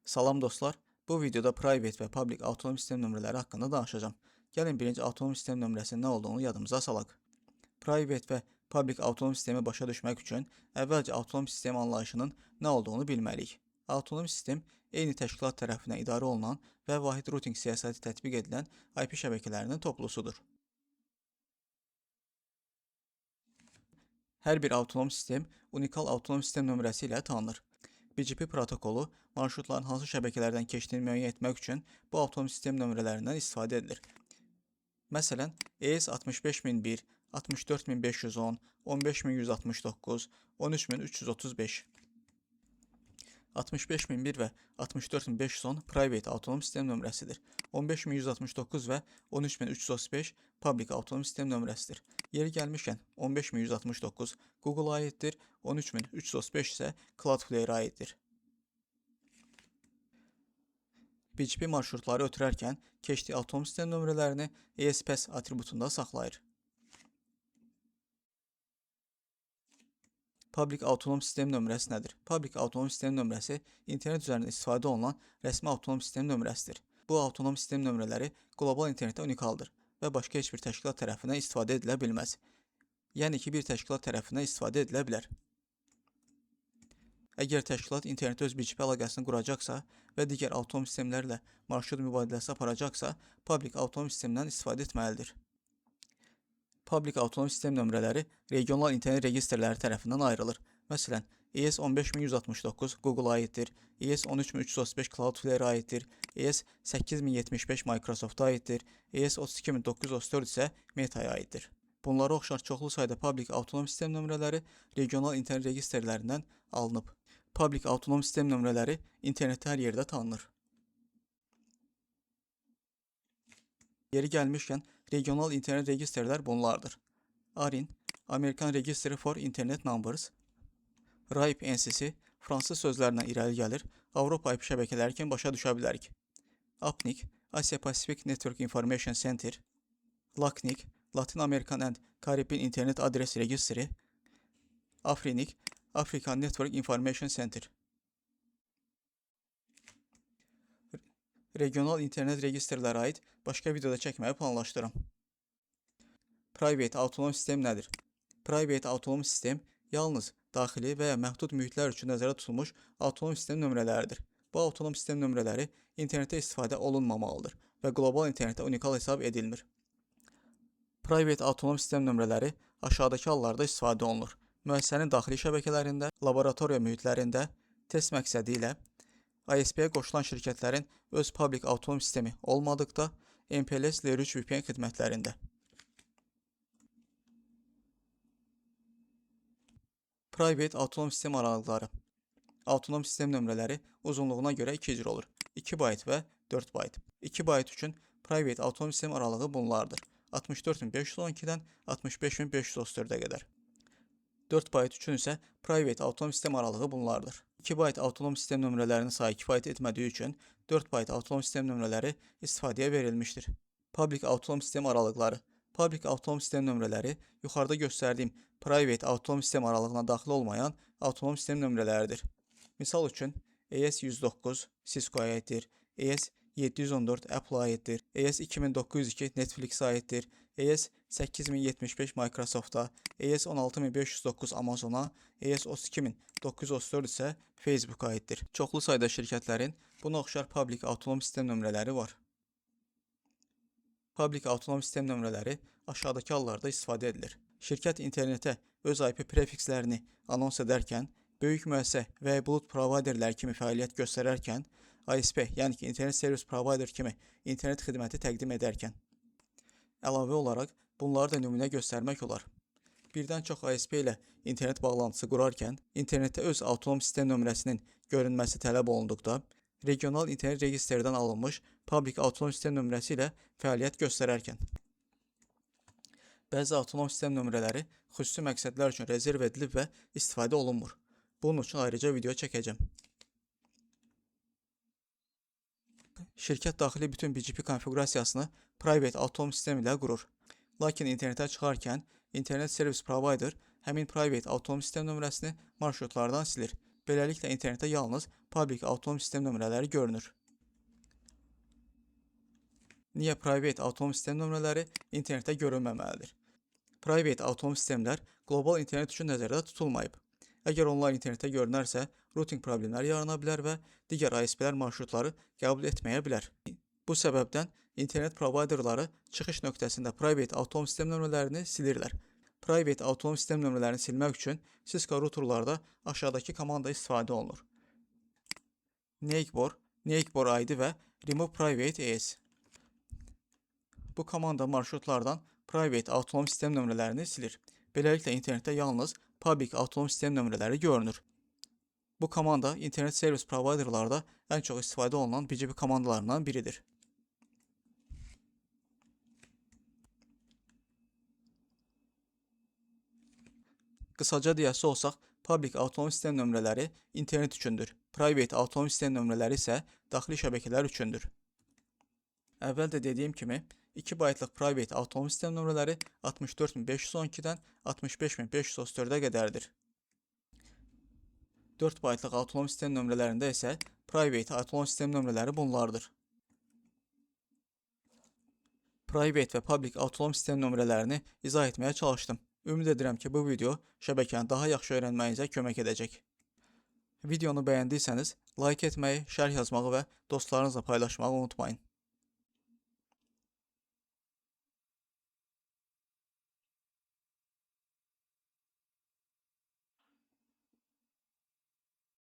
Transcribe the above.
Salam dostlar, bu videoda private və public avtonom sistem nömrələri haqqında danışacağım. Gəlin birinci avtonom sistem nömrəsinin nə olduğunu yadımıza salaq. Private və public avtonom sistemi başa düşmək üçün əvvəlcə avtonom sistem anlayışının nə olduğunu bilməliyik. Avtonom sistem eyni təşkilat tərəfindən idarə olunan və vahid routing siyasəti tətbiq edilən IP şəbəkələrinin toplusudur. Hər bir avtonom sistem unikal avtonom sistem nömrəsi ilə tanınır. BGP protokolu marşrutların hansı şəbəkələrdən keçdiyini müəyyən etmək üçün bu avtonom sistem nömrələrindən istifadə edilir. Məsələn, ES 65001, 64510, 15169, 13335. 65001 və 64510 private avtonom sistem nömrəsidir. 15169 və 13335 public avtonom sistem nömrəsidir. Yeri gəlmişkən 15169 Google aiddir, 13335 isə Cloudflare aiddir. BGP marşrutları ötürərkən keçdiyi avtonom sistem nömrələrini ESPass atributunda saxlayır. Public avtonom sistem nömrəsi nədir? Public avtonom sistem nömrəsi internet üzərində istifadə olunan rəsmi avtonom sistem nömrəsidir. Bu avtonom sistem nömrələri qlobal internetdə unikaldır və başqa heç bir təşkilat tərəfindən istifadə edilə bilməz. Yəni ki, bir təşkilat tərəfindən istifadə edilə bilər. Əgər təşkilat internetdə öz BGP əlaqəsini quracaqsa və digər avtonom sistemlərlə marşrut mübadiləsi aparacaqsa, public avtonom sistemdən istifadə etməlidir. Public avtonom sistem nömrələri regional internet registrləri tərəfindən ayrılır. Məsələn, ES 15169 Google aiddir, ES 13335 Cloudflare aiddir, ES 8075 Microsoft aiddir, ES 32934 isə Meta'ya aiddir. Bunlara oxşar çoxlu sayda public avtonom sistem nömrələri regional internet registrlərindən alınıb. Public avtonom sistem nömrələri internetdə hər yerdə tanınır. Yeri gəlmişkən, regional internet registrlər bunlardır. ARIN, American Registry for Internet Numbers, RIPE NCC, fransız sözlərindən irəli gəlir, Avropa IP şəbəkələri kimi başa düşə bilərik. APNIC, Asia Pacific Network Information Center, LACNIC, Latin American and Caribbean Internet Address Registry, AFRINIC, African Network Information Center. Regional internet registrlərə aid başqa videoda çəkməyi planlaşdırıram. Private avtonom sistem nədir? Private avtonom sistem yalnız daxili və ya məhdud mühitlər üçün nəzərdə tutulmuş avtonom sistem nömrələridir. Bu avtonom sistem nömrələri internetdə istifadə olunmamalıdır və qlobal internetdə unikal hesab edilmir. Private avtonom sistem nömrələri aşağıdakı hallarda istifadə olunur. Müəssisənin daxili şəbəkələrində, laboratoriya mühitlərində, test məqsədi ilə, ISP-yə qoşulan şirkətlərin öz public avtonom sistemi olmadıqda, MPLS Layer 3 VPN xidmətlərində. Private avtonom sistem aralıqları. Avtonom sistem nömrələri uzunluğuna görə 2 cür olur. 2 byte və 4 byte. 2 byte üçün private avtonom sistem aralığı bunlardır. 64512-dən 65534-ə qədər. 4 byte üçün isə private avtonom sistem aralığı bunlardır. 2 byte avtonom sistem nömrələrinin sayı kifayət etmədiyi üçün 4 byte avtonom sistem nömrələri istifadəyə verilmişdir. Public avtonom sistem aralıqları. Public avtonom sistem nömrələri yuxarıda göstərdiyim private avtonom sistem aralığına daxil olmayan avtonom sistem nömrələridir. Misal üçün ES109 Cisco-ya aiddir, ES714 Apple-a aiddir, ES2902 Netflix-a aiddir, ES8075 Microsoft-a, ES16509 Amazon-a, ES32934 isə Facebook-a aiddir. Çoxlu sayda şirkətlərin buna oxşar public avtonom sistem nömrələri var. Public avtonom sistem nömrələri aşağıdakı hallarda istifadə edilir. Şirkət internetə öz IP prefikslərini anons edərkən, böyük müəssisə və bulut providerlər kimi fəaliyyət göstərərkən, ISP, yəni ki, internet servis provider kimi internet xidməti təqdim edərkən. Əlavə olaraq, bunları da nümunə göstərmək olar. Birdən çox ISP ilə internet bağlantısı qurarkən, internetdə öz avtonom sistem nömrəsinin görünməsi tələb olunduqda, regional internet registrdən alınmış public avtonom sistem nömrəsi ilə fəaliyyət göstərərkən. Bəzi avtonom sistem nömrələri xüsusi məqsədlər üçün rezerv edilib və istifadə olunmur. Bunun üçün ayrıca video çəkəcəm. Şirkət daxili bütün BGP konfiqurasiyasını private avtonom sistem ilə qurur. Lakin internetə çıxarkən, internet servis provider həmin private avtonom sistem nömrəsini marşrutlardan silir Beləliklə internetdə yalnız public avtonom sistem nömrələri görünür. Niyə private avtonom sistem nömrələri internetdə görünməməlidir? Private avtonom sistemlər qlobal internet üçün nəzərdə tutulmayıb. Əgər onlar internetdə görünərsə, routing problemləri yarana bilər və digər ISP-lər marşrutları qəbul etməyə bilər. Bu səbəbdən internet provayderları çıxış nöqtəsində private avtonom sistem nömrələrini silirlər. Private avtonom sistem nömrələrini silmək üçün Cisco routerlarda aşağıdakı komanda istifadə olunur. Neighbor ID və remove private AS. Bu komanda marşrutlardan private avtonom sistem nömrələrini silir. Beləliklə internetdə yalnız public avtonom sistem nömrələri görünür. Bu komanda internet servis provayderlarda ən çox istifadə olunan BGP komandalarından biridir. Qısaca deyəsi olsaq, public avtonom sistem nömrələri internet üçündür. Private avtonom sistem nömrələri isə daxili şəbəkələr üçündür. Əvvəldə dediyim kimi, 2 baytlıq private avtonom sistem nömrələri 64512-dən 65534-ə qədərdir. 4 baytlıq avtonom sistem nömrələrində isə private avtonom sistem nömrələri bunlardır. Private və public avtonom sistem nömrələrini izah etməyə çalışdım. Ümid edirəm ki, bu video şəbəkəni daha yaxşı öyrənməyinizə kömək edəcək. Videonu bəyəndiysəniz, like etməyi, şərh yazmağı və dostlarınızla paylaşmağı unutmayın.